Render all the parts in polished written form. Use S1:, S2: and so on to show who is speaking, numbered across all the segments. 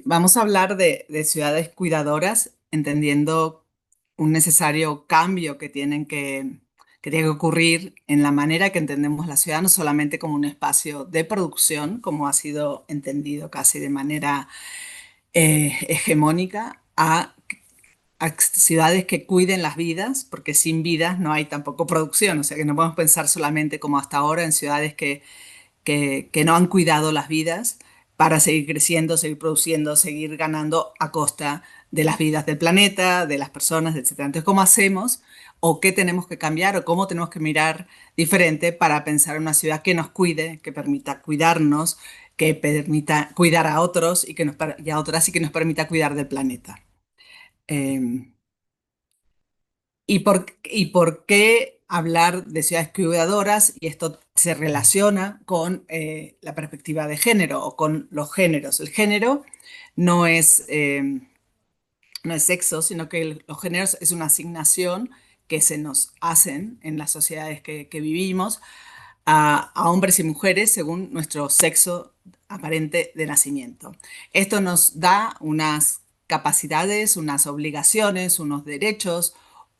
S1: Vamos a hablar de ciudades cuidadoras, entendiendo un necesario cambio que tiene que ocurrir en la manera que entendemos la ciudad, no solamente como un espacio de producción, como ha sido entendido casi de manera hegemónica, a ciudades que cuiden las vidas, porque sin vidas no hay tampoco producción, o sea que no podemos pensar solamente como hasta ahora en ciudades que no han cuidado las vidas para seguir creciendo, seguir produciendo, seguir ganando a costa de las vidas del planeta, de las personas, etcétera. Entonces, ¿cómo hacemos o qué tenemos que cambiar o cómo tenemos que mirar diferente para pensar en una ciudad que nos cuide, que permita cuidarnos, que permita cuidar a otros y a otras y que nos permita cuidar del planeta? Eh, y por qué hablar de ciudades cuidadoras? Y esto se relaciona con la perspectiva de género o con los géneros. El género no es, no es sexo, sino que los géneros es una asignación que se nos hacen en las sociedades que vivimos a hombres y mujeres según nuestro sexo aparente de nacimiento. Esto nos da unas capacidades, unas obligaciones, unos derechos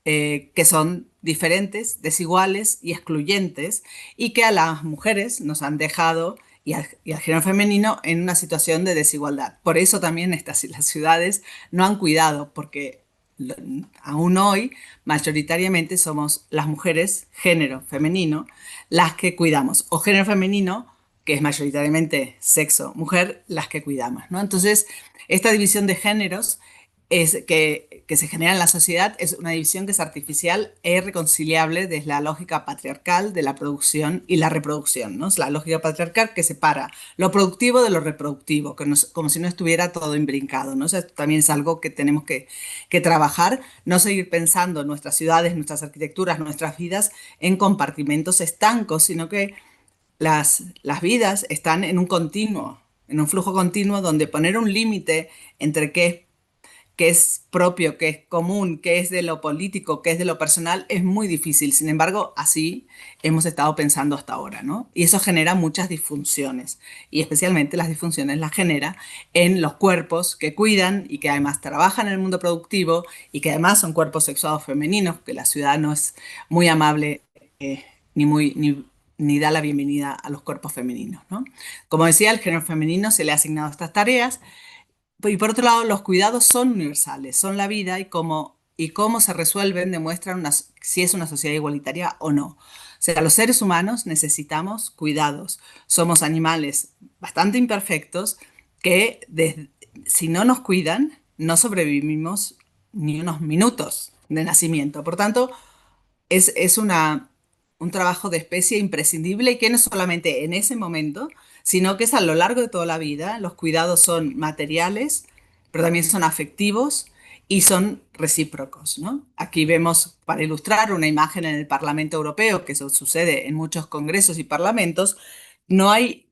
S1: que son diferentes, desiguales y excluyentes y que a las mujeres nos han dejado y al género femenino en una situación de desigualdad. Por eso también las ciudades no han cuidado, porque aún hoy mayoritariamente somos las mujeres, género femenino, las que cuidamos, o género femenino, que es mayoritariamente sexo mujer, las que cuidamos, ¿no? Entonces, esta división de géneros que se genera en la sociedad es una división que es artificial e irreconciliable desde la lógica patriarcal de la producción y la reproducción, ¿no? Es la lógica patriarcal que separa lo productivo de lo reproductivo, como si no estuviera todo imbrincado, ¿no? O sea, esto también es algo que tenemos que trabajar, no seguir pensando nuestras ciudades, nuestras arquitecturas, nuestras vidas en compartimentos estancos, sino que las vidas están en un continuo, en un flujo continuo donde poner un límite entre qué es propio, qué es común, qué es de lo político, qué es de lo personal, es muy difícil. Sin embargo, así hemos estado pensando hasta ahora, ¿no? Y eso genera muchas disfunciones. Y especialmente las disfunciones las genera en los cuerpos que cuidan y que además trabajan en el mundo productivo y que además son cuerpos sexuados femeninos, que la ciudad no es muy amable ni muy... ni da la bienvenida a los cuerpos femeninos, ¿no? Como decía, el género femenino se le ha asignado estas tareas y por otro lado, los cuidados son universales, son la vida y cómo se resuelven demuestran si es una sociedad igualitaria o no. O sea, los seres humanos necesitamos cuidados. Somos animales bastante imperfectos que si no nos cuidan, no sobrevivimos ni unos minutos de nacimiento. Por tanto, es un trabajo de especie imprescindible y que no es solamente en ese momento, sino que es a lo largo de toda la vida. Los cuidados son materiales, pero también son afectivos y son recíprocos, ¿no? Aquí vemos, para ilustrar, una imagen en el Parlamento Europeo, que eso sucede en muchos congresos y parlamentos. No hay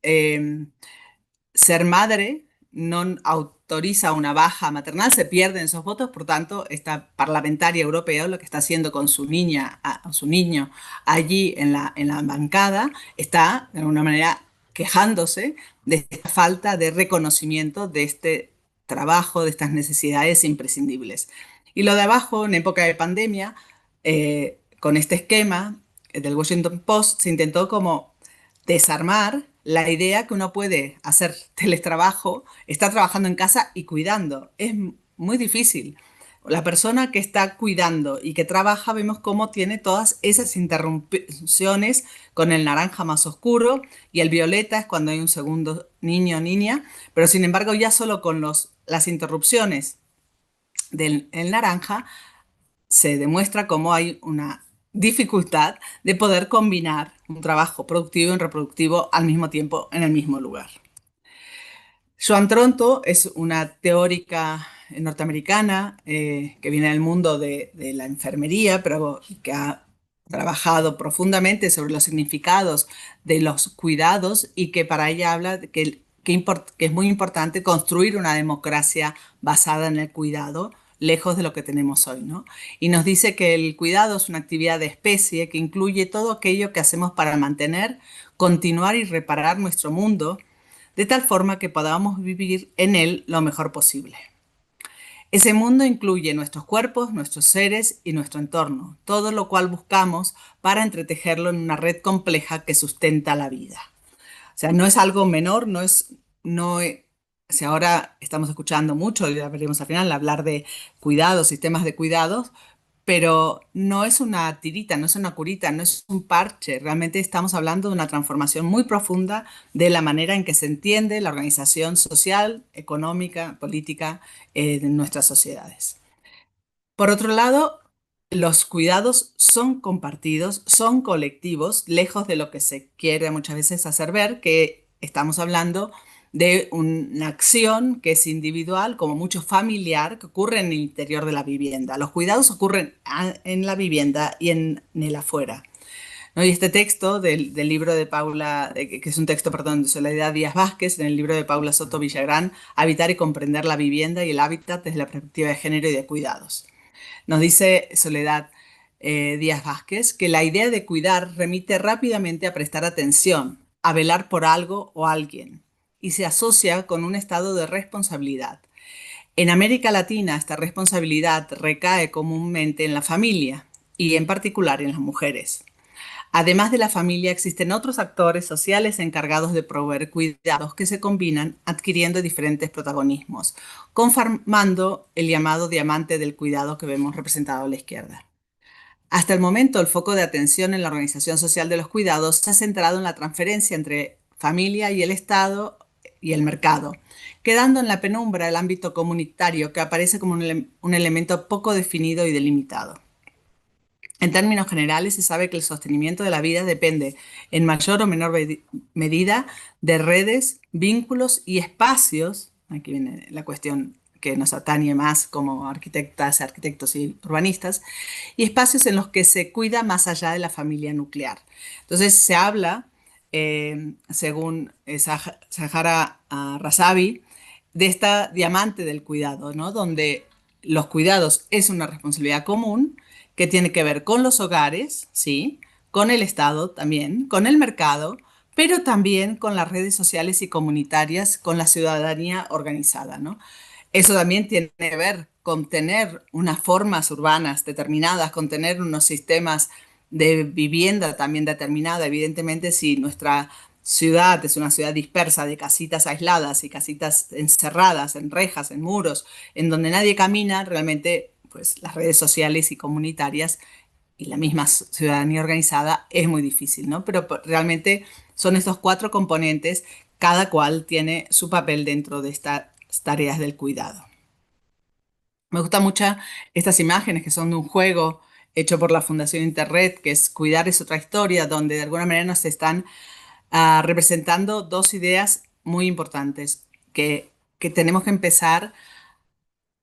S1: ser madre no autoriza una baja maternal, se pierden esos votos, por tanto, esta parlamentaria europea lo que está haciendo con su niña, o su niño allí en la bancada, está de alguna manera quejándose de esta falta de reconocimiento de este trabajo, de estas necesidades imprescindibles. Y lo de abajo, en época de pandemia, con este esquema del Washington Post, se intentó como desarmar la idea que uno puede hacer teletrabajo, estar trabajando en casa y cuidando. Es muy difícil. La persona que está cuidando y que trabaja, vemos cómo tiene todas esas interrupciones con el naranja más oscuro y el violeta es cuando hay un segundo niño o niña, pero sin embargo ya solo con las interrupciones del el naranja se demuestra cómo hay una dificultad de poder combinar un trabajo productivo y reproductivo al mismo tiempo en el mismo lugar. Joan Tronto es una teórica norteamericana que viene del mundo de la enfermería, pero que ha trabajado profundamente sobre los significados de los cuidados y que para ella habla de que es muy importante construir una democracia basada en el cuidado, lejos de lo que tenemos hoy, ¿no? Y nos dice que el cuidado es una actividad de especie que incluye todo aquello que hacemos para mantener, continuar y reparar nuestro mundo de tal forma que podamos vivir en él lo mejor posible. Ese mundo incluye nuestros cuerpos, nuestros seres y nuestro entorno, todo lo cual buscamos para entretejerlo en una red compleja que sustenta la vida. O sea, no es algo menor, si ahora estamos escuchando mucho, y ya veremos al final, hablar de cuidados, sistemas de cuidados, pero no es una tirita, no es una curita, no es un parche. Realmente estamos hablando de una transformación muy profunda de la manera en que se entiende la organización social, económica, política de nuestras sociedades. Por otro lado, los cuidados son compartidos, son colectivos, lejos de lo que se quiere muchas veces hacer ver, que estamos hablando de una acción que es individual, como mucho familiar, que ocurre en el interior de la vivienda. Los cuidados ocurren en la vivienda y en el afuera, ¿no? Y este texto del libro de Paula, que es un texto, perdón, de Soledad Díaz Vázquez, en el libro de Paula Soto Villagrán, Habitar y comprender la vivienda y el hábitat desde la perspectiva de género y de cuidados. Nos dice Soledad Díaz Vázquez que la idea de cuidar remite rápidamente a prestar atención, a velar por algo o alguien, y se asocia con un estado de responsabilidad. En América Latina, esta responsabilidad recae comúnmente en la familia y en particular en las mujeres. Además de la familia, existen otros actores sociales encargados de proveer cuidados que se combinan adquiriendo diferentes protagonismos, conformando el llamado diamante del cuidado que vemos representado a la izquierda. Hasta el momento, el foco de atención en la organización social de los cuidados se ha centrado en la transferencia entre familia y el Estado y el mercado, quedando en la penumbra el ámbito comunitario que aparece como un elemento poco definido y delimitado. En términos generales, se sabe que el sostenimiento de la vida depende, en mayor o menor medida, de redes, vínculos y espacios. Aquí viene la cuestión que nos atañe más como arquitectas, arquitectos y urbanistas, y espacios en los que se cuida más allá de la familia nuclear. Entonces se habla, según Sahara Razavi, de esta diamante del cuidado, ¿no? Donde los cuidados es una responsabilidad común que tiene que ver con los hogares, sí, con el Estado también, con el mercado, pero también con las redes sociales y comunitarias, con la ciudadanía organizada, ¿no? Eso también tiene que ver con tener unas formas urbanas determinadas, con tener unos sistemas de vivienda también determinada. Evidentemente, si nuestra ciudad es una ciudad dispersa de casitas aisladas y casitas encerradas en rejas, en muros, en donde nadie camina, realmente pues las redes sociales y comunitarias y la misma ciudadanía organizada es muy difícil, ¿no? Pero realmente son estos cuatro componentes, cada cual tiene su papel dentro de estas tareas del cuidado. Me gustan mucho estas imágenes que son de un juego hecho por la Fundación Interred, que es Cuidar es otra historia, donde de alguna manera nos están representando dos ideas muy importantes que tenemos que empezar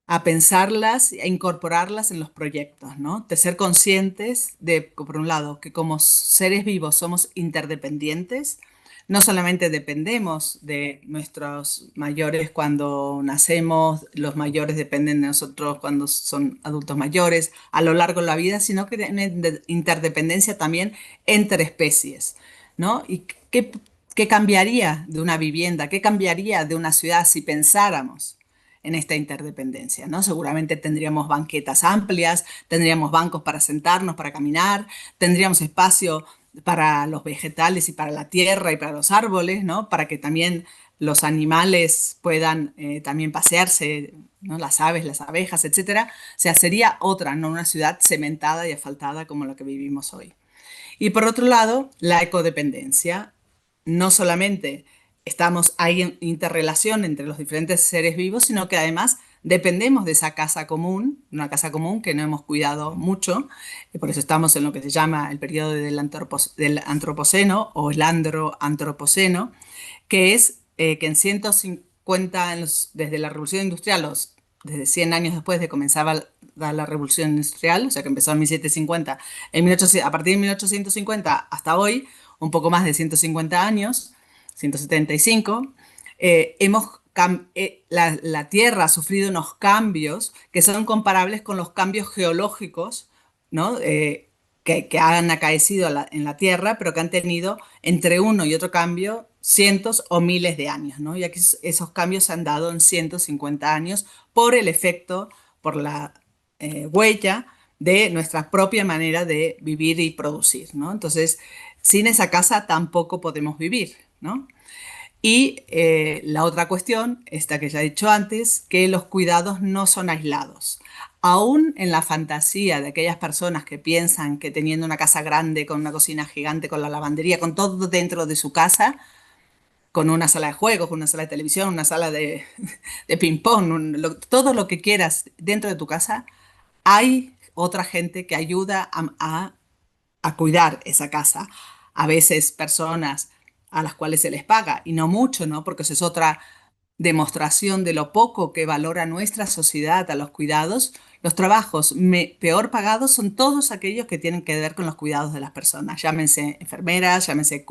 S1: a pensarlas e incorporarlas en los proyectos, ¿no? De ser conscientes de, por un lado, que como seres vivos somos interdependientes, no solamente dependemos de nuestros mayores cuando nacemos, los mayores dependen de nosotros cuando son adultos mayores, a lo largo de la vida, sino que hay una interdependencia también entre especies, ¿no? ¿Y qué cambiaría de una vivienda? ¿Qué cambiaría de una ciudad si pensáramos en esta interdependencia, ¿no? Seguramente tendríamos banquetas amplias, tendríamos bancos para sentarnos, para caminar, tendríamos espacio para los vegetales y para la tierra y para los árboles, ¿no? Para que también los animales puedan también pasearse, ¿no? Las aves, las abejas, etcétera. O sea, sería otra, no una ciudad cementada y asfaltada como la que vivimos hoy. Y por otro lado, la ecodependencia. No solamente estamos ahí en interrelación entre los diferentes seres vivos, sino que además dependemos de esa casa común, una casa común que no hemos cuidado mucho, y por eso estamos en lo que se llama el periodo del antropoceno o el androantropoceno, que es que en 150, desde la Revolución Industrial, desde 100 años después de comenzar la Revolución Industrial, o sea que empezó en 1750, a partir de 1850 hasta hoy, un poco más de 150 años, 175, la Tierra ha sufrido unos cambios que son comparables con los cambios geológicos, ¿no? que han acaecido en la Tierra, pero que han tenido entre uno y otro cambio cientos o miles de años, ¿no? Y aquí esos cambios se han dado en 150 años por el efecto, por la huella de nuestra propia manera de vivir y producir, ¿no? Entonces, sin esa casa tampoco podemos vivir, ¿no? Y la otra cuestión, esta que ya he dicho antes, que los cuidados no son aislados. Aún en la fantasía de aquellas personas que piensan que teniendo una casa grande, con una cocina gigante, con la lavandería, con todo dentro de su casa, con una sala de juegos, con una sala de televisión, una sala de ping-pong, todo lo que quieras dentro de tu casa, hay otra gente que ayuda a cuidar esa casa. A veces personas a las cuales se les paga, y no mucho, ¿no? Porque eso es otra demostración de lo poco que valora nuestra sociedad a los cuidados. Los trabajos peor pagados son todos aquellos que tienen que ver con los cuidados de las personas. Llámense enfermeras, llámense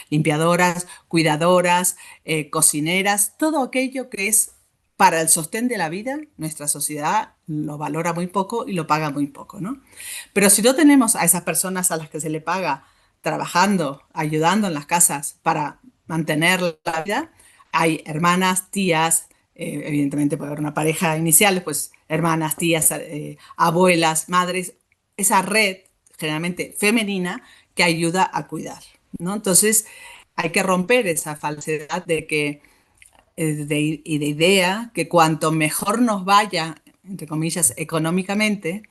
S1: limpiadoras, cuidadoras, cocineras, todo aquello que es para el sostén de la vida, nuestra sociedad lo valora muy poco y lo paga muy poco, ¿no? Pero si no tenemos a esas personas a las que se le paga trabajando, ayudando en las casas para mantener la vida, hay hermanas, tías, evidentemente puede haber una pareja inicial, pues hermanas, tías, abuelas, madres, esa red generalmente femenina que ayuda a cuidar, ¿no? Entonces hay que romper esa falsedad de que y de idea que cuanto mejor nos vaya, entre comillas, económicamente,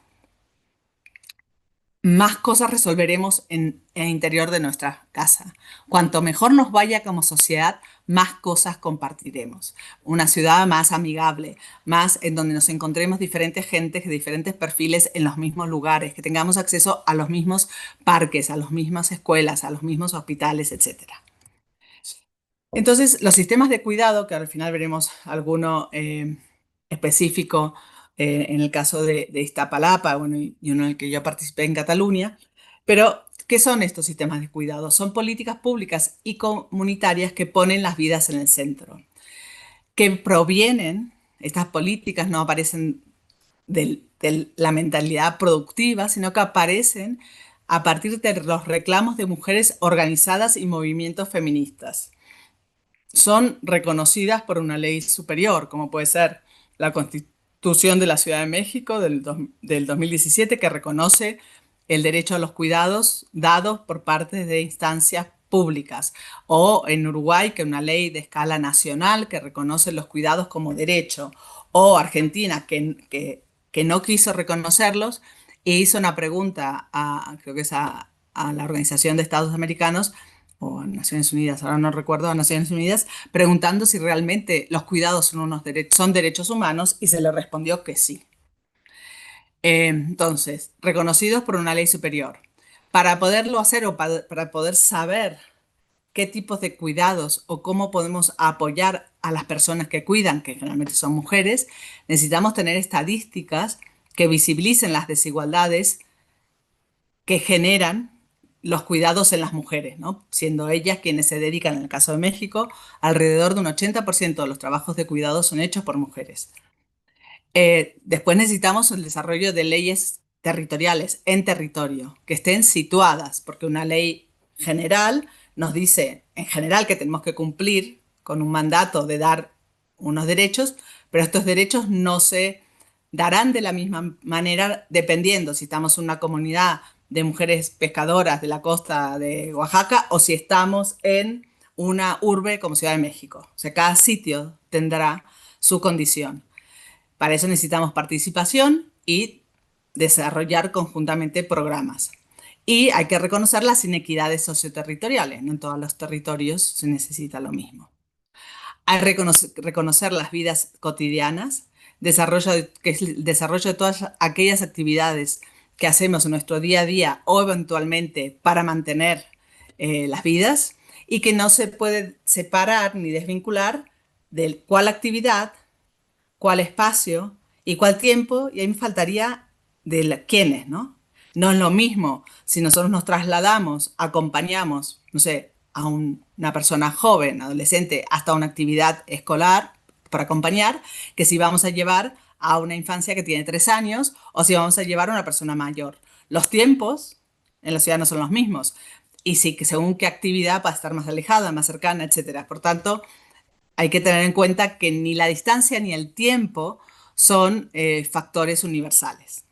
S1: más cosas resolveremos en el interior de nuestra casa. Cuanto mejor nos vaya como sociedad, más cosas compartiremos. Una ciudad más amigable, más en donde nos encontremos diferentes gentes de diferentes perfiles en los mismos lugares, que tengamos acceso a los mismos parques, a las mismas escuelas, a los mismos hospitales, etcétera. Entonces, los sistemas de cuidado, que al final veremos alguno específico en el caso de Iztapalapa, bueno, y uno en el que yo participé en Cataluña, pero ¿qué son estos sistemas de cuidado? Son políticas públicas y comunitarias que ponen las vidas en el centro, que provienen, estas políticas no aparecen de la mentalidad productiva, sino que aparecen a partir de los reclamos de mujeres organizadas y movimientos feministas. Son reconocidas por una ley superior, como puede ser la Constitución de la Ciudad de México del 2017, que reconoce el derecho a los cuidados dados por parte de instancias públicas, o en Uruguay, que es una ley de escala nacional que reconoce los cuidados como derecho, o Argentina, que no quiso reconocerlos e hizo una pregunta creo que es a la Organización de Estados Americanos o a Naciones Unidas, ahora no recuerdo, a Naciones Unidas, preguntando si realmente los cuidados son derechos humanos y se le respondió que sí. Entonces, reconocidos por una ley superior. Para poderlo hacer o para poder saber qué tipos de cuidados o cómo podemos apoyar a las personas que cuidan, que generalmente son mujeres, necesitamos tener estadísticas que visibilicen las desigualdades que generan los cuidados en las mujeres, ¿no? Siendo ellas quienes se dedican, en el caso de México, alrededor de un 80% de los trabajos de cuidado son hechos por mujeres. Después necesitamos el desarrollo de leyes territoriales en territorio, que estén situadas, porque una ley general nos dice, en general, que tenemos que cumplir con un mandato de dar unos derechos, pero estos derechos no se darán de la misma manera dependiendo si estamos en una comunidad de mujeres pescadoras de la costa de Oaxaca o si estamos en una urbe como Ciudad de México. O sea, cada sitio tendrá su condición. Para eso necesitamos participación y desarrollar conjuntamente programas. Y hay que reconocer las inequidades socioterritoriales. No en todos los territorios se necesita lo mismo. Hay que reconocer las vidas cotidianas, que es el desarrollo de todas aquellas actividades que hacemos en nuestro día a día o eventualmente para mantener las vidas y que no se puede separar ni desvincular de cuál actividad, cuál espacio y cuál tiempo, y ahí me faltaría de quiénes, ¿no? No es lo mismo si nosotros nos trasladamos, acompañamos, no sé, a una persona joven, adolescente, hasta una actividad escolar para acompañar, que si vamos a llevar a una infancia que tiene 3 años o si vamos a llevar a una persona mayor. Los tiempos en la ciudad no son los mismos. Y sí, que según qué actividad va a estar más alejada, más cercana, etcétera. Por tanto, hay que tener en cuenta que ni la distancia ni el tiempo son factores universales.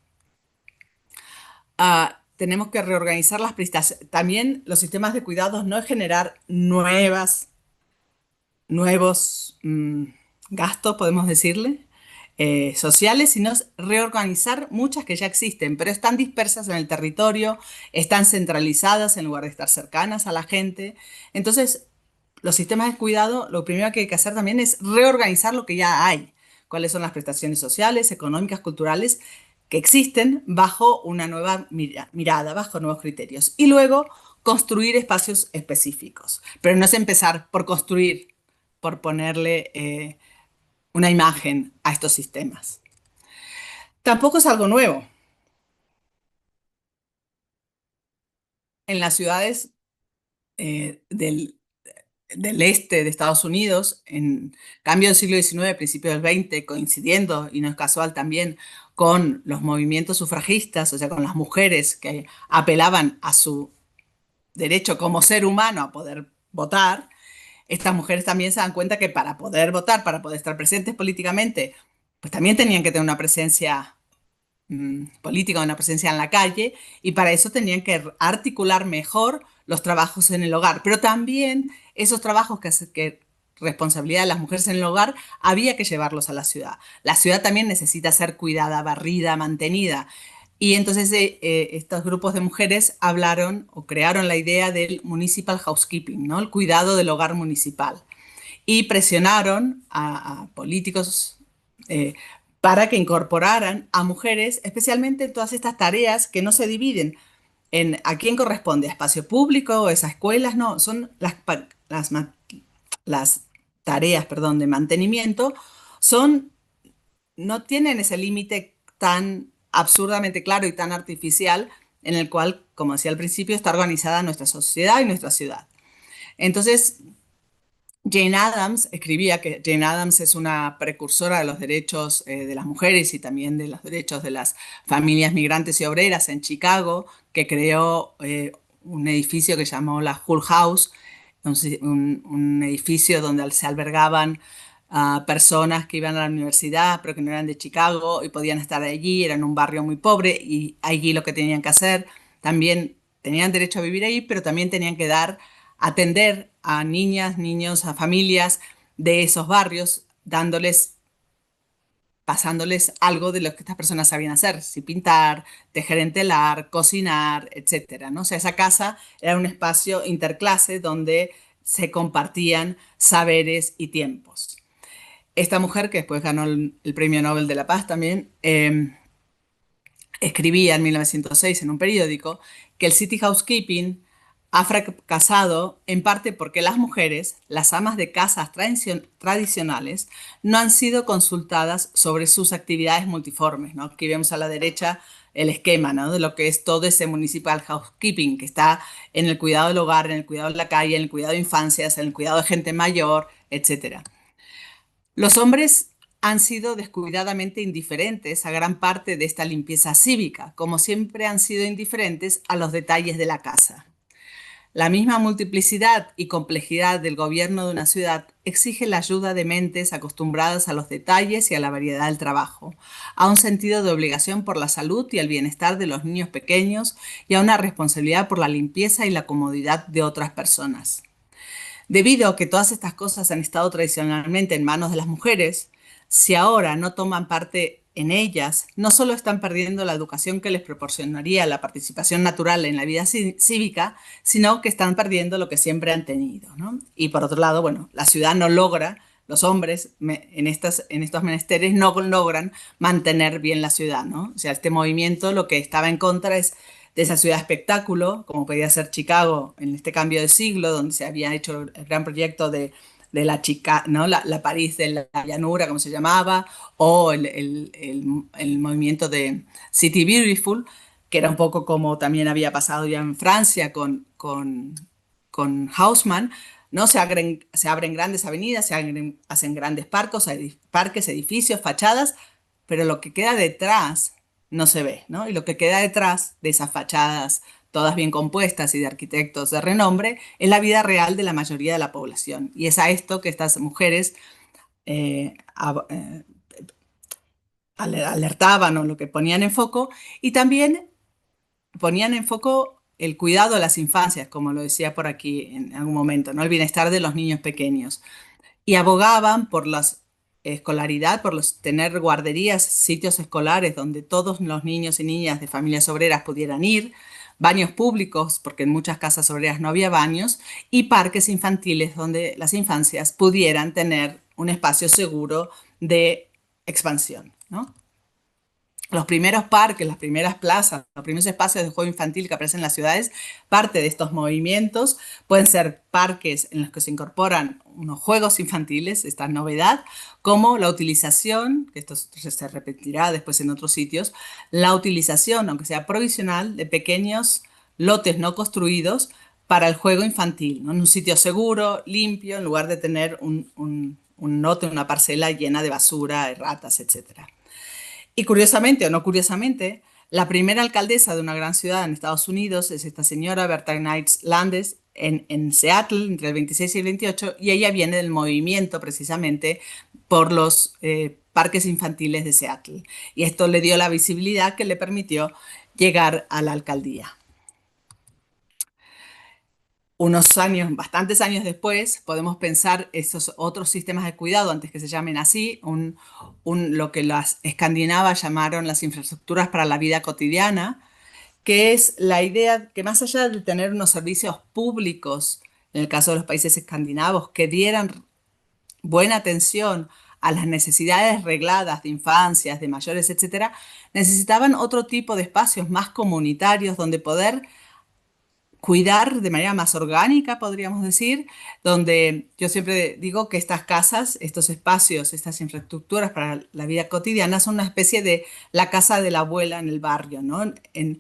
S1: Tenemos que reorganizar las prestaciones. También los sistemas de cuidados no es generar nuevos gastos, podemos decirle, sociales, sino es reorganizar muchas que ya existen, pero están dispersas en el territorio, están centralizadas en lugar de estar cercanas a la gente. Entonces, los sistemas de cuidado, lo primero que hay que hacer también es reorganizar lo que ya hay. ¿Cuáles son las prestaciones sociales, económicas, culturales que existen bajo una nueva mirada, bajo nuevos criterios? Y luego construir espacios específicos. Pero no es empezar por construir, por ponerle una imagen a estos sistemas. Tampoco es algo nuevo. En las ciudades del este de Estados Unidos, en cambio del siglo XIX, principio del XX, coincidiendo, y no es casual también, con los movimientos sufragistas, o sea, con las mujeres que apelaban a su derecho como ser humano a poder votar, estas mujeres también se dan cuenta que para poder votar, para poder estar presentes políticamente, pues también tenían que tener una presencia política, una presencia en la calle, y para eso tenían que articular mejor los trabajos en el hogar. Pero también esos trabajos que responsabilidad de las mujeres en el hogar, había que llevarlos a la ciudad. La ciudad también necesita ser cuidada, barrida, mantenida. Y entonces estos grupos de mujeres hablaron o crearon la idea del municipal housekeeping, ¿no? El cuidado del hogar municipal. Y presionaron a políticos eh, para que incorporaran a mujeres, especialmente en todas estas tareas que no se dividen en a quién corresponde, a espacio público o a esas escuelas, no, son las tareas, perdón, de mantenimiento, son, no tienen ese límite tan absurdamente claro y tan artificial en el cual, como decía al principio, está organizada nuestra sociedad y nuestra ciudad. Entonces, Jane Addams escribía que Jane Addams es una precursora de los derechos de las mujeres y también de los derechos de las familias migrantes y obreras en Chicago, que creó un edificio que llamó la Hull House, un edificio donde se albergaban personas que iban a la universidad pero que no eran de Chicago y podían estar allí, eran un barrio muy pobre y allí lo que tenían que hacer, también tenían derecho a vivir ahí, pero también tenían que atender a niñas, niños, a familias de esos barrios, pasándoles algo de lo que estas personas sabían hacer, si pintar, tejer en telar, cocinar, etcétera, ¿no? O sea, esa casa era un espacio interclase donde se compartían saberes y tiempos. Esta mujer, que después ganó el Premio Nobel de la Paz también, escribía en 1906 en un periódico que el city housekeeping ha fracasado en parte porque las mujeres, las amas de casas tradicionales, no han sido consultadas sobre sus actividades multiformes, ¿no? Aquí vemos a la derecha el esquema, ¿no? De lo que es todo ese municipal housekeeping, que está en el cuidado del hogar, en el cuidado de la calle, en el cuidado de infancias, en el cuidado de gente mayor, etcétera. Los hombres han sido descuidadamente indiferentes a gran parte de esta limpieza cívica, como siempre han sido indiferentes a los detalles de la casa. La misma multiplicidad y complejidad del gobierno de una ciudad exige la ayuda de mentes acostumbradas a los detalles y a la variedad del trabajo, a un sentido de obligación por la salud y el bienestar de los niños pequeños y a una responsabilidad por la limpieza y la comodidad de otras personas. Debido a que todas estas cosas han estado tradicionalmente en manos de las mujeres, si ahora no toman parte en ellas, no solo están perdiendo la educación que les proporcionaría la participación natural en la vida cívica, sino que están perdiendo lo que siempre han tenido, ¿no? Y por otro lado, bueno, la ciudad no logra, los hombres en estos menesteres no logran mantener bien la ciudad, ¿no? O sea, este movimiento lo que estaba en contra es de esa ciudad espectáculo, como podía ser Chicago en este cambio de siglo, donde se había hecho el gran proyecto de la chica, ¿no? La París de la llanura, como se llamaba, o el movimiento de City Beautiful, que era un poco como también había pasado ya en Francia con Haussmann, ¿no? Se abren grandes avenidas, hacen grandes parques, edificios, fachadas, pero lo que queda detrás no se ve, ¿no? Y lo que queda detrás de esas fachadas todas bien compuestas y de arquitectos de renombre, es la vida real de la mayoría de la población. Y es a esto que estas mujeres eh, ab- eh, alertaban o lo que ponían en foco, y también ponían en foco el cuidado de las infancias, como lo decía por aquí en algún momento, ¿no? El bienestar de los niños pequeños. Y abogaban por la escolaridad, por tener guarderías, sitios escolares donde todos los niños y niñas de familias obreras pudieran ir, baños públicos, porque en muchas casas obreras no había baños, y parques infantiles donde las infancias pudieran tener un espacio seguro de expansión, ¿no? Los primeros parques, las primeras plazas, los primeros espacios de juego infantil que aparecen en las ciudades, parte de estos movimientos pueden ser parques en los que se incorporan unos juegos infantiles, esta novedad, como la utilización, que esto se repetirá después en otros sitios, la utilización, aunque sea provisional, de pequeños lotes no construidos para el juego infantil, ¿no? En un sitio seguro, limpio, en lugar de tener un lote, una parcela llena de basura, de ratas, etcétera. Y curiosamente o no curiosamente, la primera alcaldesa de una gran ciudad en Estados Unidos es esta señora Berta Knight Landes en Seattle entre el 26 y el 28, y ella viene del movimiento precisamente por los parques infantiles de Seattle. Y esto le dio la visibilidad que le permitió llegar a la alcaldía. Unos años, bastantes años después, podemos pensar esos otros sistemas de cuidado, antes que se llamen así, lo que las escandinavas llamaron las infraestructuras para la vida cotidiana, que es la idea que más allá de tener unos servicios públicos, en el caso de los países escandinavos, que dieran buena atención a las necesidades regladas de infancias, de mayores, etcétera, necesitaban otro tipo de espacios más comunitarios donde poder cuidar de manera más orgánica, podríamos decir, donde yo siempre digo que estas casas, estos espacios, estas infraestructuras para la vida cotidiana son una especie de la casa de la abuela en el barrio, ¿no? En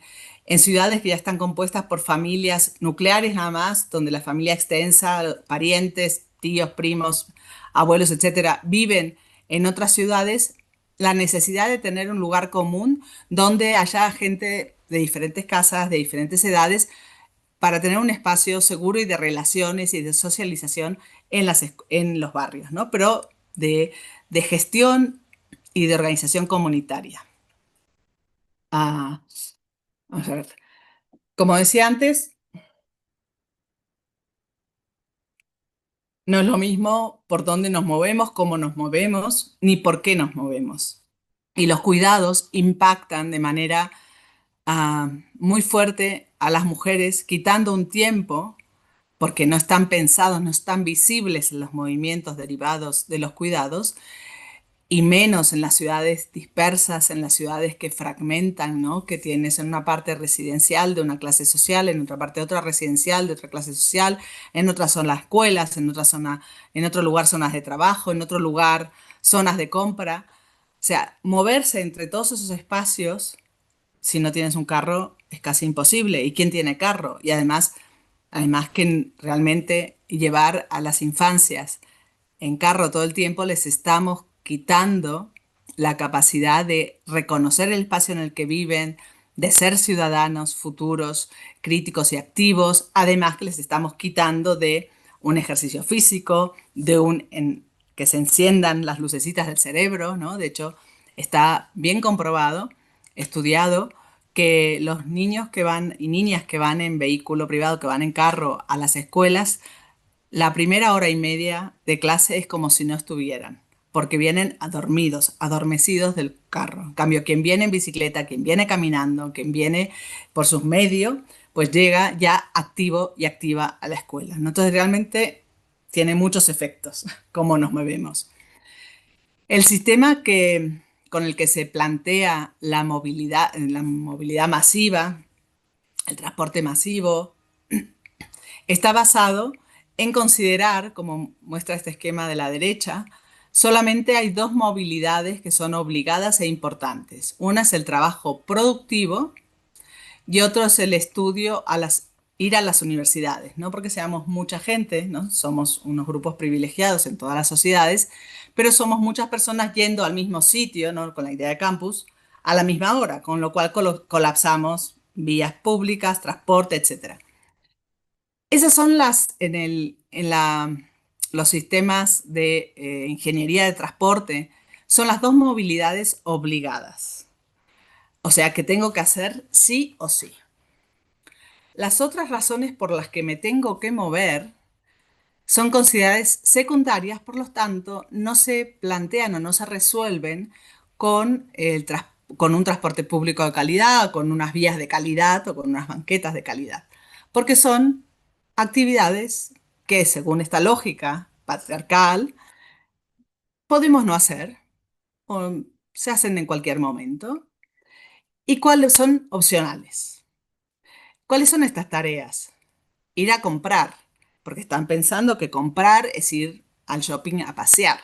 S1: ciudades que ya están compuestas por familias nucleares nada más, donde la familia extensa, parientes, tíos, primos, abuelos, etcétera, viven en otras ciudades, la necesidad de tener un lugar común donde haya gente de diferentes casas, de diferentes edades, para tener un espacio seguro y de relaciones y de socialización en los barrios, ¿no? Pero de gestión y de organización comunitaria. Ah, vamos a ver. Como decía antes, no es lo mismo por dónde nos movemos, cómo nos movemos, ni por qué nos movemos. Y los cuidados impactan de manera muy fuerte a las mujeres, quitando un tiempo porque no están pensados, no están visibles en los movimientos derivados de los cuidados, y menos en las ciudades dispersas, en las ciudades que fragmentan, ¿no? Que tienes en una parte residencial de una clase social, en otra parte otra residencial de otra clase social, en otra son las escuelas, en otra zona, en otro lugar zonas de trabajo, en otro lugar zonas de compra. O sea, moverse entre todos esos espacios, si no tienes un carro, es casi imposible. ¿Y quién tiene carro? Y además que realmente llevar a las infancias en carro todo el tiempo, les estamos quitando la capacidad de reconocer el espacio en el que viven, de ser ciudadanos futuros, críticos y activos, además que les estamos quitando de un ejercicio físico, que se enciendan las lucecitas del cerebro, ¿no? De hecho, está bien comprobado, estudiado, que los niños que van y niñas que van en vehículo privado, que van en carro a las escuelas, la primera hora y media de clase es como si no estuvieran, porque vienen adormidos, adormecidos del carro. En cambio, quien viene en bicicleta, quien viene caminando, quien viene por sus medios, pues llega ya activo y activa a la escuela, ¿no? Entonces realmente tiene muchos efectos cómo nos movemos. El sistema con el que se plantea la movilidad masiva, el transporte masivo, está basado en considerar, como muestra este esquema de la derecha, solamente hay dos movilidades que son obligadas e importantes. Una es el trabajo productivo y otro es el estudio ir a las universidades, no porque seamos mucha gente, ¿no? Somos unos grupos privilegiados en todas las sociedades, pero somos muchas personas yendo al mismo sitio, ¿no? Con la idea de campus, a la misma hora, con lo cual colapsamos vías públicas, transporte, etcétera. Esas son los sistemas de ingeniería de transporte, son las dos movilidades obligadas. O sea que tengo que hacer sí o sí. Las otras razones por las que me tengo que mover son consideradas secundarias, por lo tanto, no se plantean o no se resuelven con un transporte público de calidad, con unas vías de calidad o con unas banquetas de calidad, porque son actividades que, según esta lógica patriarcal, podemos no hacer o se hacen en cualquier momento y cuáles son opcionales. ¿Cuáles son estas tareas? Ir a comprar, porque están pensando que comprar es ir al shopping a pasear.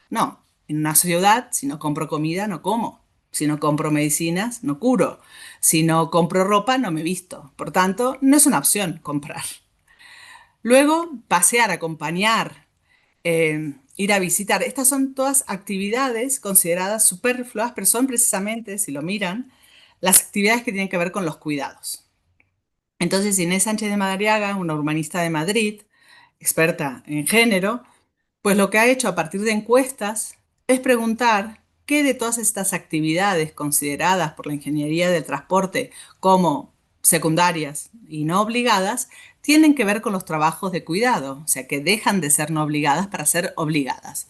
S1: No, en una ciudad, si no compro comida, no como. Si no compro medicinas, no curo. Si no compro ropa, no me visto. Por tanto, no es una opción comprar. Luego, pasear, acompañar, ir a visitar. Estas son todas actividades consideradas superfluas, pero son precisamente, si lo miran, las actividades que tienen que ver con los cuidados. Entonces, Inés Sánchez de Madariaga, una urbanista de Madrid, experta en género, pues lo que ha hecho a partir de encuestas es preguntar qué de todas estas actividades consideradas por la ingeniería del transporte como secundarias y no obligadas tienen que ver con los trabajos de cuidado, o sea que dejan de ser no obligadas para ser obligadas.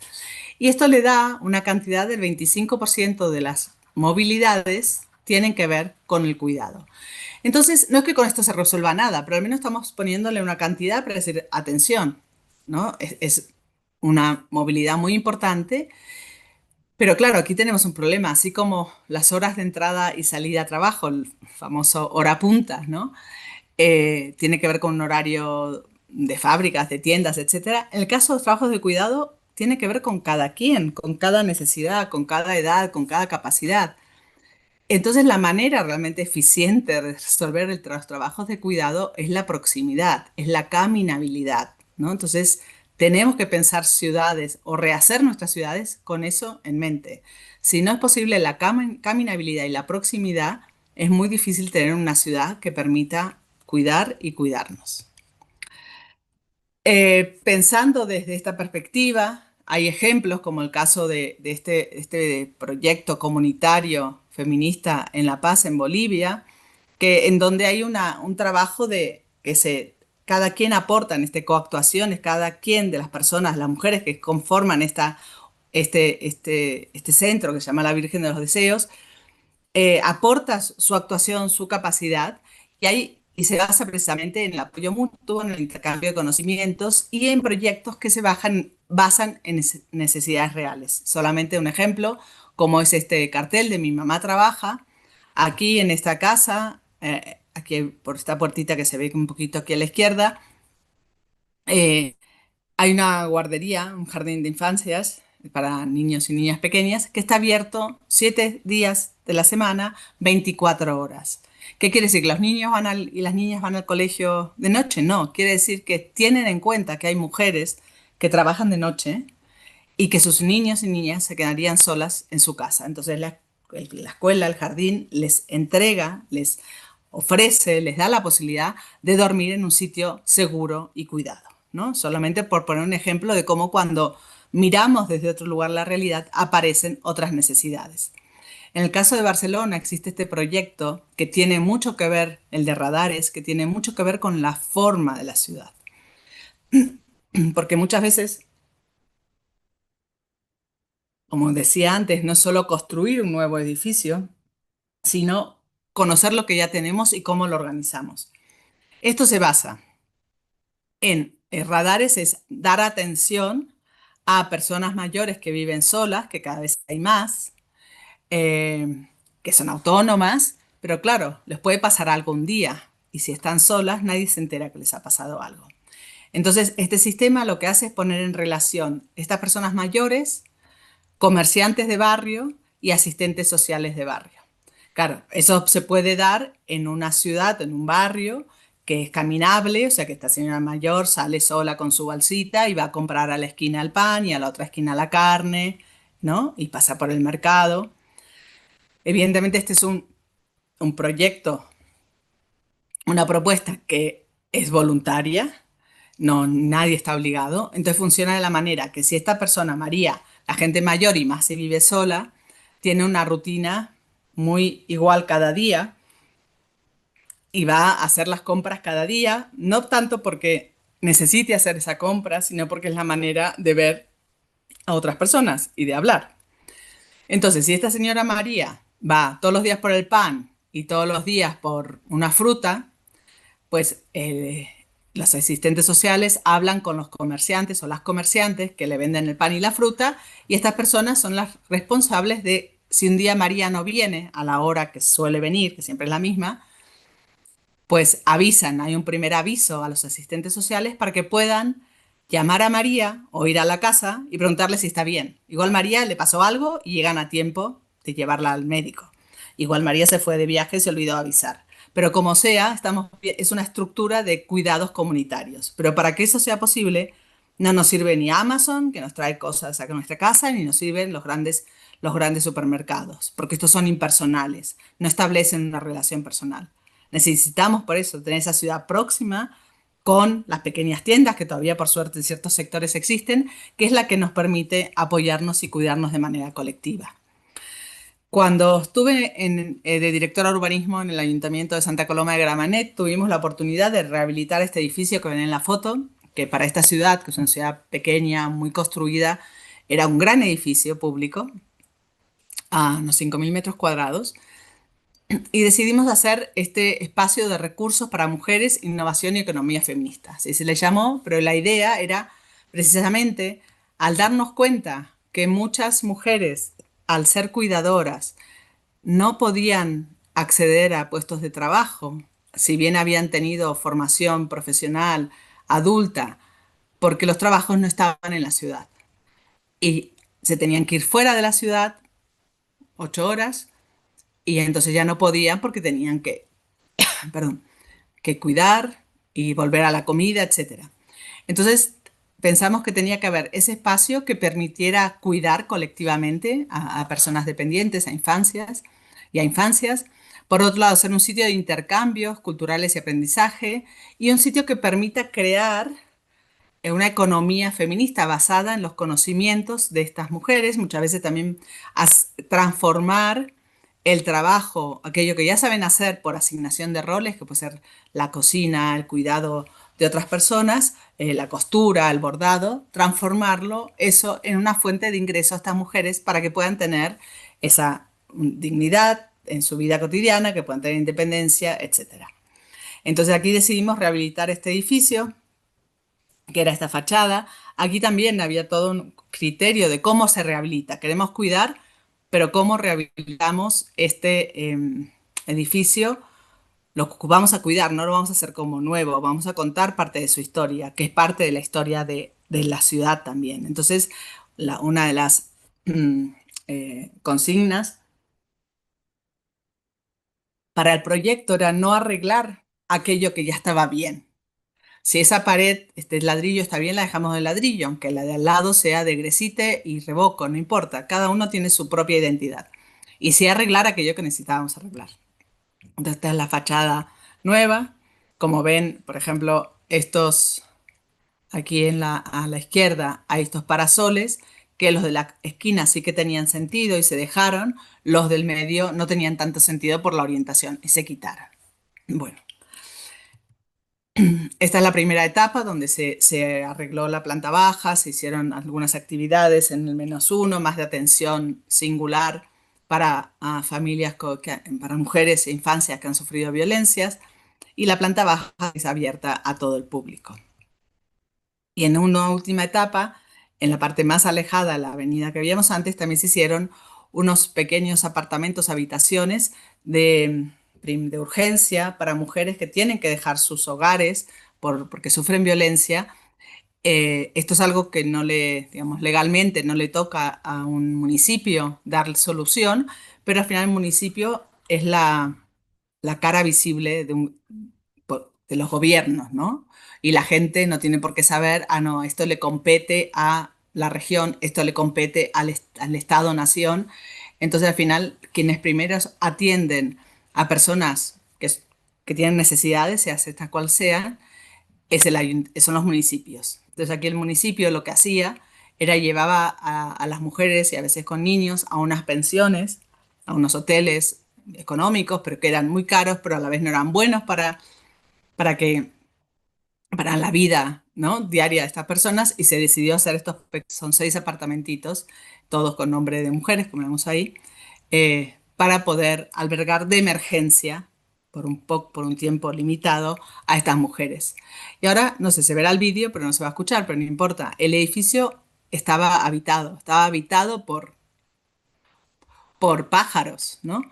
S1: Y esto le da una cantidad del 25% de las movilidades tienen que ver con el cuidado. Entonces, no es que con esto se resuelva nada, pero al menos estamos poniéndole una cantidad para decir, atención, ¿no? Es una movilidad muy importante, pero claro, aquí tenemos un problema, así como las horas de entrada y salida a trabajo, el famoso hora punta, ¿no? Tiene que ver con un horario de fábricas, de tiendas, etcétera. En el caso de los trabajos de cuidado, tiene que ver con cada quien, con cada necesidad, con cada edad, con cada capacidad. Entonces, la manera realmente eficiente de resolver los trabajos de cuidado es la proximidad, es la caminabilidad, ¿no? Entonces, tenemos que pensar ciudades o rehacer nuestras ciudades con eso en mente. Si no es posible la caminabilidad y la proximidad, es muy difícil tener una ciudad que permita cuidar y cuidarnos. Pensando desde esta perspectiva, hay ejemplos como el caso de este proyecto comunitario feminista en La Paz, en Bolivia, en donde hay un trabajo de cada quien aporta en coactuaciones, cada quien de las personas, las mujeres que conforman este centro que se llama la Virgen de los Deseos, aporta su actuación, su capacidad, y se basa precisamente en el apoyo mutuo, en el intercambio de conocimientos y en proyectos que basan en necesidades reales. Solamente un ejemplo, como es este cartel de Mi mamá trabaja, aquí en esta casa, aquí por esta puertita que se ve un poquito aquí a la izquierda, eh, hay una guardería, un jardín de infancias para niños y niñas pequeñas que está abierto 7 días de la semana, 24 horas. ¿Qué quiere decir? ¿Que los niños y las niñas van al colegio de noche? No, quiere decir que tienen en cuenta que hay mujeres que trabajan de noche y que sus niños y niñas se quedarían solas en su casa. Entonces la escuela, el jardín les entrega, les ofrece, les da la posibilidad de dormir en un sitio seguro y cuidado, ¿no? Solamente por poner un ejemplo de cómo cuando miramos desde otro lugar la realidad aparecen otras necesidades. En el caso de Barcelona existe este proyecto que tiene mucho que ver, el de radares, que tiene mucho que ver con la forma de la ciudad. Porque muchas veces, como decía antes, no es solo construir un nuevo edificio, sino conocer lo que ya tenemos y cómo lo organizamos. Esto se basa en radares, es dar atención a personas mayores que viven solas, que cada vez hay más, que son autónomas, pero claro, les puede pasar algo un día y si están solas nadie se entera que les ha pasado algo. Entonces, este sistema lo que hace es poner en relación estas personas mayores, comerciantes de barrio y asistentes sociales de barrio. Claro, eso se puede dar en una ciudad, en un barrio que es caminable, o sea que esta señora mayor sale sola con su bolsita y va a comprar a la esquina el pan y a la otra esquina la carne, ¿no? Y pasa por el mercado. Evidentemente este es un proyecto una propuesta que es voluntaria, no, nadie está obligado. Entonces funciona de la manera que si esta persona, María, la gente mayor y más si vive sola, tiene una rutina muy igual cada día y va a hacer las compras cada día, no tanto porque necesite hacer esa compra, sino porque es la manera de ver a otras personas y de hablar. Entonces, si esta señora María va todos los días por el pan y todos los días por una fruta, pues los asistentes sociales hablan con los comerciantes o las comerciantes que le venden el pan y la fruta y estas personas son las responsables de si un día María no viene a la hora que suele venir, que siempre es la misma, pues avisan, hay un primer aviso a los asistentes sociales para que puedan llamar a María o ir a la casa y preguntarle si está bien. Igual María le pasó algo y llegan a tiempo de llevarla al médico. Igual María se fue de viaje y se olvidó avisar. Pero como sea, es una estructura de cuidados comunitarios. Pero para que eso sea posible, no nos sirve ni Amazon, que nos trae cosas a nuestra casa, ni nos sirven los grandes supermercados, porque estos son impersonales, no establecen una relación personal. Necesitamos por eso tener esa ciudad próxima con las pequeñas tiendas que todavía por suerte en ciertos sectores existen, que es la que nos permite apoyarnos y cuidarnos de manera colectiva. Cuando estuve de directora de urbanismo en el Ayuntamiento de Santa Coloma de Gramenet, tuvimos la oportunidad de rehabilitar este edificio que ven en la foto, que para esta ciudad, que es una ciudad pequeña, muy construida, era un gran edificio público, a unos 5.000 metros cuadrados, y decidimos hacer este espacio de recursos para mujeres, innovación y economía feminista. Así se le llamó, pero la idea era precisamente al darnos cuenta que muchas mujeres, al ser cuidadoras, no podían acceder a puestos de trabajo, si bien habían tenido formación profesional adulta, porque los trabajos no estaban en la ciudad y se tenían que ir fuera de la ciudad 8 horas y entonces ya no podían porque tenían que, perdón, que cuidar y volver a la comida, etcétera. Entonces pensamos que tenía que haber ese espacio que permitiera cuidar colectivamente a personas dependientes, a infancias y a infancias. Por otro lado, ser un sitio de intercambios culturales y aprendizaje y un sitio que permita crear una economía feminista basada en los conocimientos de estas mujeres, muchas veces también transformar el trabajo, aquello que ya saben hacer por asignación de roles, que puede ser la cocina, el cuidado de otras personas, la costura, el bordado, transformarlo eso en una fuente de ingreso a estas mujeres para que puedan tener esa dignidad en su vida cotidiana, que puedan tener independencia, etcétera. Entonces aquí decidimos rehabilitar este edificio que era esta fachada. Aquí también había todo un criterio de cómo se rehabilita. Queremos cuidar, pero cómo rehabilitamos este edificio. Lo vamos a cuidar, no lo vamos a hacer como nuevo, vamos a contar parte de su historia, que es parte de la historia de la ciudad también. Entonces, una de las mm, consignas para el proyecto era no arreglar aquello que ya estaba bien. Si esa pared, este ladrillo está bien, la dejamos de ladrillo, aunque la de al lado sea de gresite y revoco, no importa. Cada uno tiene su propia identidad. Y sí arreglar aquello que necesitábamos arreglar. Entonces, esta es la fachada nueva. Como ven, por ejemplo, estos aquí a la izquierda hay estos parasoles que los de la esquina sí que tenían sentido y se dejaron. Los del medio no tenían tanto sentido por la orientación y se quitaron. Bueno. Esta es la primera etapa donde se arregló la planta baja, se hicieron algunas actividades en el -1, más de atención singular para familias, para mujeres e infancias que han sufrido violencias, y la planta baja es abierta a todo el público. Y en una última etapa, en la parte más alejada de la avenida que habíamos antes, también se hicieron unos pequeños apartamentos, habitaciones de urgencia para mujeres que tienen que dejar sus hogares porque sufren violencia. Esto es algo que no le, digamos, legalmente no le toca a un municipio dar solución, pero al final el municipio es la cara visible de los gobiernos, ¿no? Y la gente no tiene por qué saber, ah, no, esto le compete a la región, esto le compete al Estado-nación. Entonces, al final, quienes primero atienden a personas que que tienen necesidades, sean estas cual sean, son los municipios. Entonces aquí el municipio lo que hacía era llevaba a las mujeres y a veces con niños a unas pensiones, a unos hoteles económicos, pero que eran muy caros, pero a la vez no eran buenos para que para la vida, ¿no?, diaria de estas personas, y se decidió hacer son 6 apartamentitos, todos con nombre de mujeres, como vemos ahí, para poder albergar de emergencia por un tiempo limitado a estas mujeres. Y ahora, no sé, se verá el vídeo, pero no se va a escuchar, pero no importa. El edificio estaba habitado por pájaros, ¿no?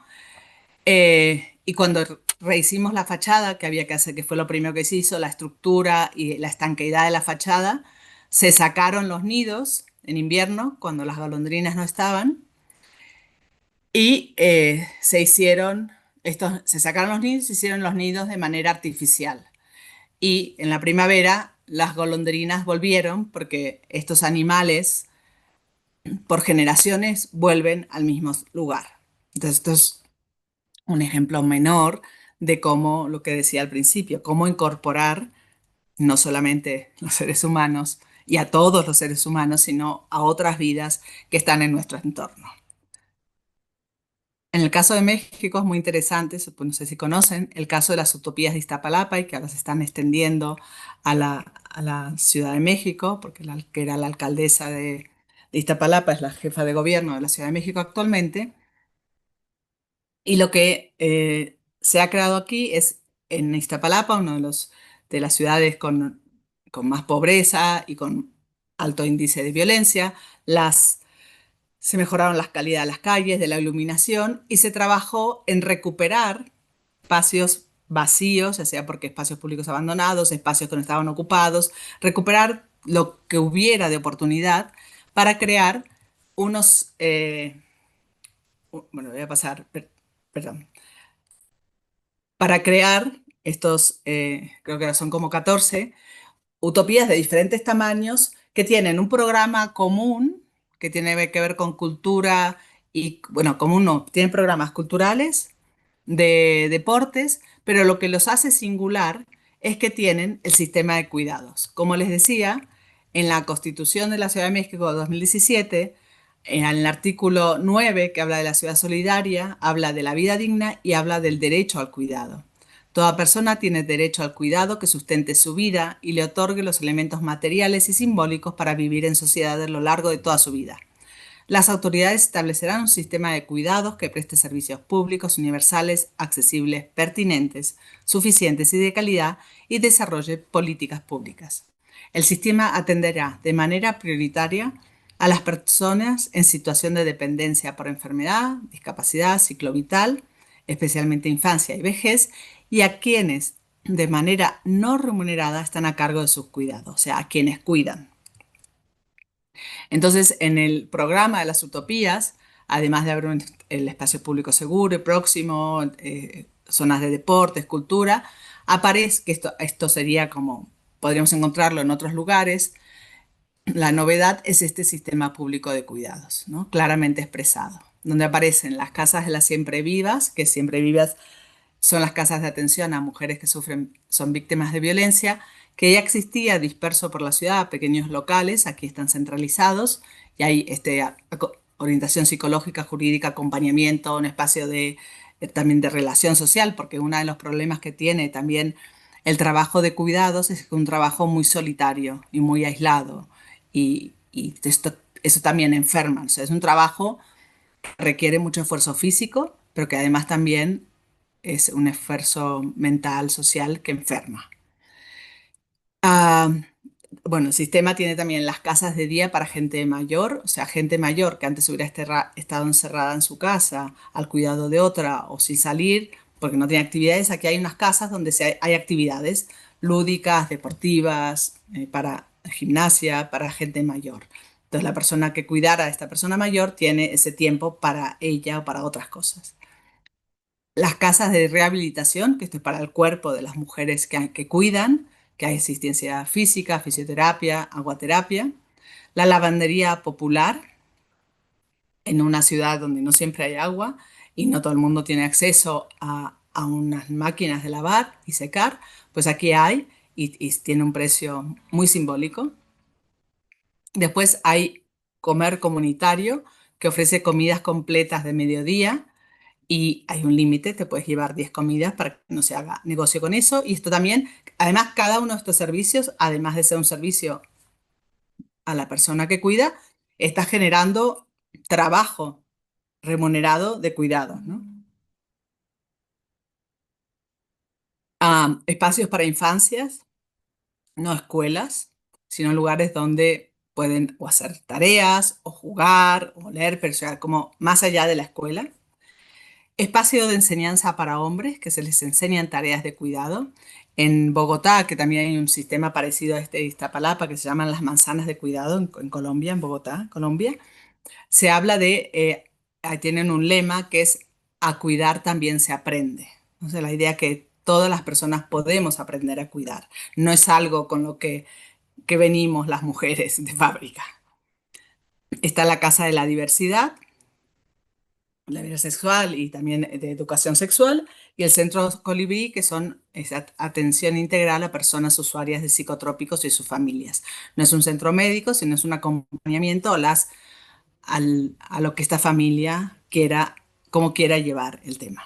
S1: Y cuando rehicimos la fachada, que había que hacer, que fue lo primero que se hizo, la estructura y la estanqueidad de la fachada, se sacaron los nidos en invierno, cuando las golondrinas no estaban, y se sacaron los nidos y se hicieron los nidos de manera artificial. Y en la primavera las golondrinas volvieron porque estos animales por generaciones vuelven al mismo lugar. Entonces, esto es un ejemplo menor de cómo, lo que decía al principio, cómo incorporar no solamente los seres humanos y a todos los seres humanos, sino a otras vidas que están en nuestro entorno. En el caso de México es muy interesante, no sé si conocen, el caso de las utopías de Iztapalapa y que ahora se están extendiendo a la Ciudad de México, porque la que era la alcaldesa de Iztapalapa es la jefa de gobierno de la Ciudad de México actualmente. Y lo que se ha creado aquí es en Iztapalapa, uno de las ciudades con más pobreza y con alto índice de violencia, se mejoraron las calidad de las calles, de la iluminación, y se trabajó en recuperar espacios vacíos, ya sea porque espacios públicos abandonados, espacios que no estaban ocupados, recuperar lo que hubiera de oportunidad para crear unos, bueno, voy a pasar, perdón, para crear estos, creo que son como 14 utopías de diferentes tamaños que tienen un programa común que tiene que ver con cultura y, bueno, común no, tienen programas culturales, de deportes, pero lo que los hace singular es que tienen el sistema de cuidados. Como les decía, en la Constitución de la Ciudad de México de 2017, en el artículo 9, que habla de la ciudad solidaria, habla de la vida digna y habla del derecho al cuidado. Toda persona tiene derecho al cuidado que sustente su vida y le otorgue los elementos materiales y simbólicos para vivir en sociedad a lo largo de toda su vida. Las autoridades establecerán un sistema de cuidados que preste servicios públicos universales, accesibles, pertinentes, suficientes y de calidad y desarrolle políticas públicas. El sistema atenderá de manera prioritaria a las personas en situación de dependencia por enfermedad, discapacidad, ciclo vital, especialmente infancia y vejez, y a quienes de manera no remunerada están a cargo de sus cuidados, o sea, a quienes cuidan. Entonces, en el programa de las utopías, además de haber el espacio público seguro y próximo, zonas de deportes, cultura, aparece que esto sería como, podríamos encontrarlo en otros lugares. La novedad es este sistema público de cuidados, ¿no?, claramente expresado, donde aparecen las casas de las siempre vivas, que siempre vivas son las casas de atención a mujeres que son víctimas de violencia, que ya existía disperso por la ciudad, pequeños locales, aquí están centralizados, y hay orientación psicológica, jurídica, acompañamiento, un espacio también de relación social, porque uno de los problemas que tiene también el trabajo de cuidados es un trabajo muy solitario y muy aislado, y eso también enferma, o sea, es un trabajo que requiere mucho esfuerzo físico, pero que además también es un esfuerzo mental, social que enferma. Ah, bueno, el sistema tiene también las casas de día para gente mayor, o sea, gente mayor que antes hubiera estado encerrada en su casa al cuidado de otra o sin salir porque no tiene actividades. Aquí hay unas casas donde hay actividades lúdicas, deportivas, para gimnasia, para gente mayor. Entonces, la persona que cuidara a esta persona mayor tiene ese tiempo para ella o para otras cosas. Las casas de rehabilitación, que esto es para el cuerpo de las mujeres que cuidan, que hay asistencia física, fisioterapia, aguaterapia. La lavandería popular, en una ciudad donde no siempre hay agua y no todo el mundo tiene acceso a unas máquinas de lavar y secar, pues aquí hay y tiene un precio muy simbólico. Después hay comer comunitario, que ofrece comidas completas de mediodía y hay un límite, te puedes llevar 10 comidas para que no se haga negocio con eso. Y esto también, además, cada uno de estos servicios, además de ser un servicio a la persona que cuida, está generando trabajo remunerado de cuidados, ¿no? Espacios para infancias, no escuelas, sino lugares donde pueden o hacer tareas, o jugar, o leer, pero ya como más allá de la escuela. Espacio de enseñanza para hombres, que se les enseñan tareas de cuidado. En Bogotá, que también hay un sistema parecido a este de Iztapalapa, que se llaman las manzanas de cuidado en Colombia, en Bogotá, Colombia, se habla de, ahí tienen un lema que es a cuidar también se aprende. O sea, la idea que todas las personas podemos aprender a cuidar. No es algo con lo que venimos las mujeres de fábrica. Está la Casa de la diversidad sexual y también de educación sexual, y el Centro Colibrí, que son esa atención integral a personas usuarias de psicotrópicos y sus familias. No es un centro médico, sino es un acompañamiento a lo que esta familia quiera, cómo quiera llevar el tema.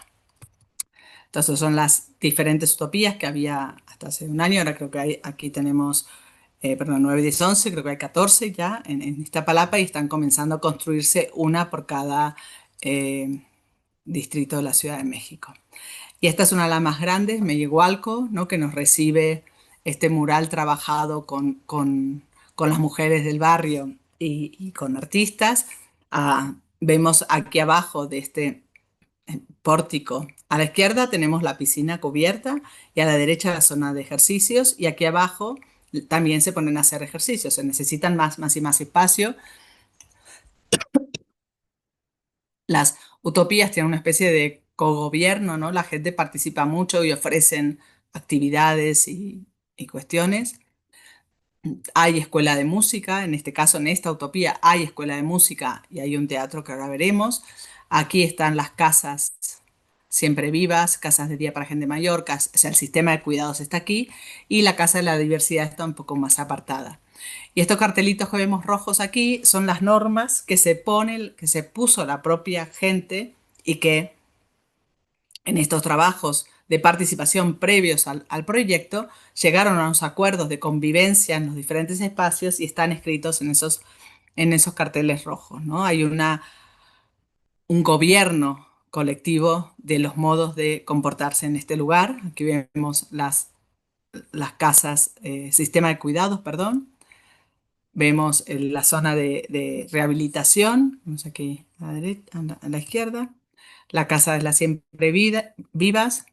S1: Entonces son las diferentes utopías que había hasta hace un año. Ahora creo que aquí tenemos, perdón, 9, 10, 11, creo que hay 14 ya en Iztapalapa y están comenzando a construirse una por cada eh, distrito de la Ciudad de México. Y esta es una de las más grandes, Mellehualco, ¿no? Que nos recibe este mural trabajado con las mujeres del barrio y con artistas. Vemos aquí abajo de este pórtico. A la izquierda tenemos la piscina cubierta y a la derecha la zona de ejercicios y aquí abajo también se ponen a hacer ejercicios. Se necesitan más y más espacio. Las utopías tienen una especie de cogobierno, ¿no? La gente participa mucho y ofrecen actividades y cuestiones. Hay escuela de música, en este caso, en esta utopía, hay escuela de música y hay un teatro que ahora veremos. Aquí están las casas siempre vivas, casas de día para gente mayor, o sea, el sistema de cuidados está aquí y la casa de la diversidad está un poco más apartada. Y estos cartelitos que vemos rojos aquí son las normas que se pone, que se puso la propia gente y que en estos trabajos de participación previos al proyecto llegaron a unos acuerdos de convivencia en los diferentes espacios y están escritos en esos carteles rojos, ¿no? Hay un gobierno colectivo de los modos de comportarse en este lugar. Aquí vemos las casas, sistema de cuidados, perdón. Vemos la zona de rehabilitación, vemos aquí a la derecha, a la izquierda, la casa de las siempre vivas,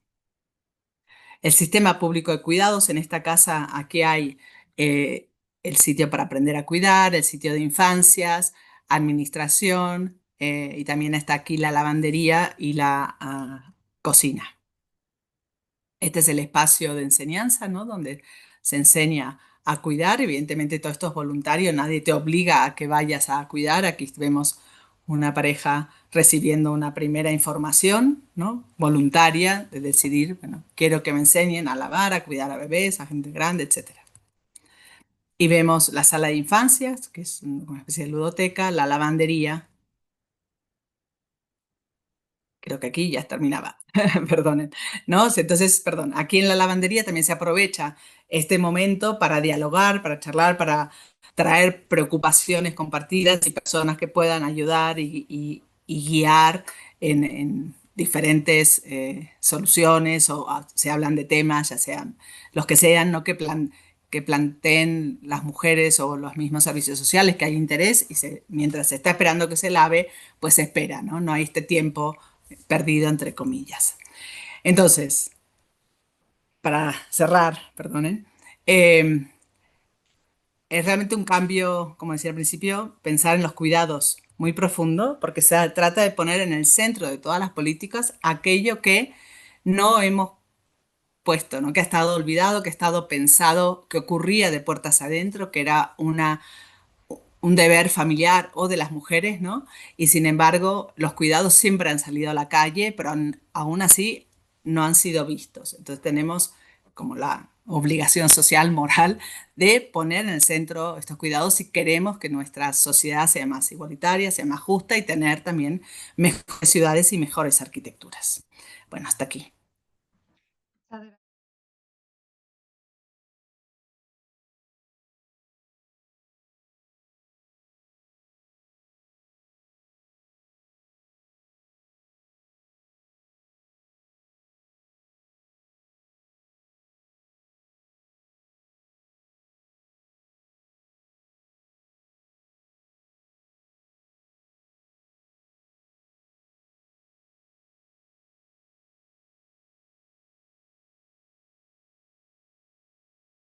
S1: el sistema público de cuidados. En esta casa aquí hay eh, el sitio para aprender a cuidar, el sitio de infancias, administración, y también está aquí la lavandería y la cocina. Este es el espacio de enseñanza, ¿no? Donde se enseña a cuidar. Evidentemente todo esto es voluntario, nadie te obliga a que vayas a cuidar. Aquí vemos una pareja recibiendo una primera información, ¿no? Voluntaria de decidir, bueno, quiero que me enseñen a lavar, a cuidar a bebés, a gente grande, etcétera. Y vemos la sala de infancias, que es una especie de ludoteca, la lavandería. Creo que aquí ya terminaba, perdonen, ¿no? Entonces, perdón, aquí en la lavandería también se aprovecha este momento para dialogar, para charlar, para traer preocupaciones compartidas y personas que puedan ayudar y guiar en diferentes soluciones o se hablan de temas, ya sean los que sean, ¿no? Que planteen las mujeres o los mismos servicios sociales, que hay interés y mientras se está esperando que se lave, pues se espera, ¿no? No hay este tiempo perdido entre comillas. Entonces, para cerrar, perdonen, eh, es realmente un cambio, como decía al principio, pensar en los cuidados muy profundo, porque se trata de poner en el centro de todas las políticas aquello que no hemos puesto, ¿no? Que ha estado olvidado, que ha estado pensado, que ocurría de puertas adentro, que era un deber familiar o de las mujeres, ¿no? Y sin embargo, los cuidados siempre han salido a la calle, pero aún así no han sido vistos. Entonces tenemos como la obligación social, moral, de poner en el centro estos cuidados si queremos que nuestra sociedad sea más igualitaria, sea más justa y tener también mejores ciudades y mejores arquitecturas. Bueno, hasta aquí.